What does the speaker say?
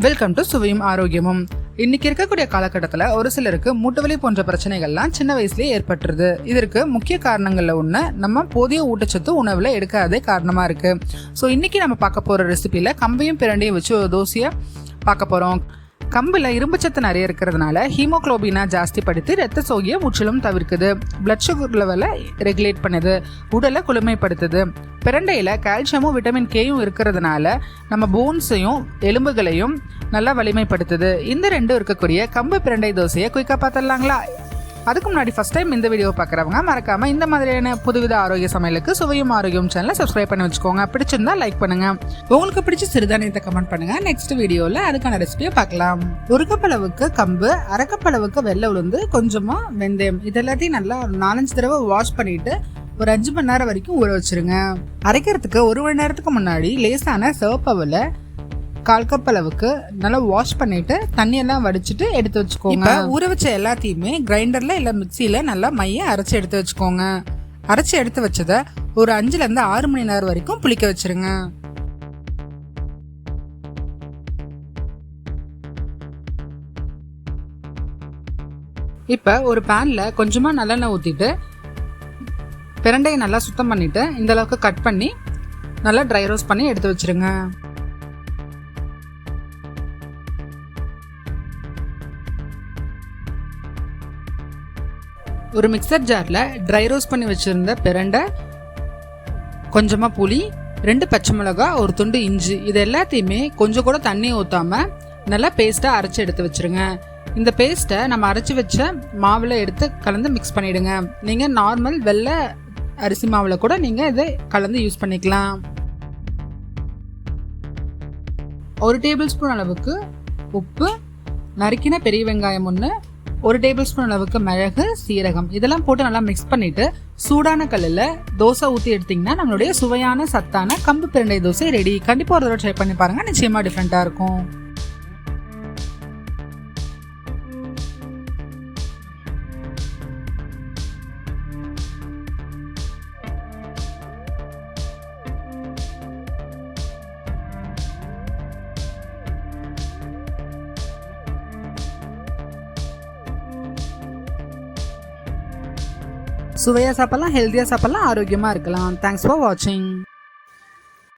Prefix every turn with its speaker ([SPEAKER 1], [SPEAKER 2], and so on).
[SPEAKER 1] Welcome to சுவையும் ஆரோக்கியமும். இன்னைக்கு இருக்கக்கூடிய காலகட்டத்தில் ஒரு சிலருக்கு மூட்டுவலி போன்ற பிரச்சனைகள்லாம் சின்ன வயசுலேயே ஏற்பட்டுருது. இதற்கு முக்கிய காரணங்கள்ல ஒன்று நம்ம போதிய ஊட்டச்சத்து உணவுல எடுக்காதே காரணமா இருக்கு. ஸோ இன்னைக்கு நம்ம பார்க்க போற ரெசிபியில கம்பையும் பிரண்டையும் வச்சு ஒரு தோசையை பார்க்க போறோம். கம்பில் இரும்புச்சத்து நிறைய இருக்கிறதுனால ஹீமோக்ளோபினை ஜாஸ்தி படுத்தி ரத்த சோகையை முற்றிலும் தவிர்க்குது. பிளட் சுகர் லெவலை ரெகுலேட் பண்ணுது, உடலை குளுமைப்படுத்துது. பிரண்டையில் கால்சியமும் விட்டமின் கேயும் இருக்கிறதுனால நம்ம போன்ஸையும் எலும்புகளையும் நல்லா வலிமைப்படுத்துது. இந்த ரெண்டும் இருக்கக்கூடிய கம்பு பிரண்டை தோசையை குயிக்காக பார்த்துடலாங்களா? அதுக்கு முன்னாடி ஃபர்ஸ்ட் டைம் இந்த வீடியோ பார்க்குறவங்க மறக்காம இந்த மாதிரியான புதுவித ஆரோக்கிய சமையலுக்கு சுவையும் ஆரோக்கியம் சேனலை சப்ஸ்கிரைப் பண்ணி வச்சுக்கோங்க. பிடிச்சிருந்தா லைக் பண்ணுங்க. உங்களுக்கு பிடிச்ச சிறுதானியத்தை கமெண்ட் பண்ணுங்க. நெக்ஸ்ட் வீடியோல அதுக்கான ரெசிபியை பார்க்கலாம். ஒரு கப் அளவுக்கு கம்பு, அரை கப் அளவுக்கு வெள்ளை உளுந்து, கொஞ்சமா வெந்தயம், இது எல்லாத்தையும் நல்லா 4-5 தடவை வாஷ் பண்ணிட்டு ஒரு 5 மணி நேரம் வரைக்கும் ஊற வச்சிருங்க. அரைக்கிறதுக்கு 1 மணி நேரத்துக்கு முன்னாடி லேசான சிவப்பவுல 1/4 கப் அளவுக்கு நல்லா வாஷ் பண்ணிட்டு தண்ணியெல்லாம் வடிச்சிட்டு எடுத்து வச்சுக்கோங்க. ஊற வச்ச எல்லாத்தையுமே கிரைண்டர்ல இல்ல மிக்சியில நல்லா மைய அரைச்சி எடுத்து வச்சுக்கோங்க. அரைச்சி எடுத்து வச்சதை ஒரு 5-6 மணி நேரம் வரைக்கும் புளிக்க வச்சிருங்க. இப்ப ஒரு பேன்ல கொஞ்சமா நல்லெண்ணெய் ஊத்திட்டு பிரண்டையை நல்லா சுத்தம் பண்ணிட்டு இந்த அளவுக்கு கட் பண்ணி நல்லா ட்ரை ரோஸ்ட் பண்ணி எடுத்து வச்சிருங்க. ஒரு மிக்சர் ஜார்ல ட்ரை ரோஸ்ட் பண்ணி வச்சிருந்த பிரண்டை, கொஞ்சமா புளி, 2 பச்சை மிளகாய், ஒரு துண்டு இஞ்சி, இது எல்லாத்தையுமே கொஞ்சம் கூட தண்ணி ஊத்தாம நல்லா பேஸ்டா அரைச்சி எடுத்து வச்சிருங்க. இந்த பேஸ்ட்டை நம்ம அரைச்சி வச்ச மாவுல எடுத்து கலந்து மிக்ஸ் பண்ணிடுங்க. நீங்க நார்மல் வெள்ளை அரிசி மாவுல கூட நீங்க இதை கலந்து யூஸ் பண்ணிக்கலாம். 1 டேபிள் ஸ்பூன் அளவுக்கு உப்பு, நறுக்கின பெரிய வெங்காயம் 1, 1 டேபிள் ஸ்பூன் அளவுக்கு மிளகு, சீரகம், இதெல்லாம் போட்டு நல்லா மிக்ஸ் பண்ணிட்டு சூடான கல்லில் தோசை ஊற்றி எடுத்தீங்கன்னா நம்மளுடைய சுவையான சத்தான கம்பு பிரண்டை தோசை ரெடி. கண்டிப்பாக ஒரு தடவை ட்ரை பண்ணி பாருங்க, நிச்சயமா டிஃப்ரெண்டா இருக்கும். சுவையா சாப்பிடலாம், ஹெல்த்தியா சாப்பிடலாம், ஆரோக்கியமா இருக்கலாம். தேங்க்ஸ் ஃபார் வாட்சிங்.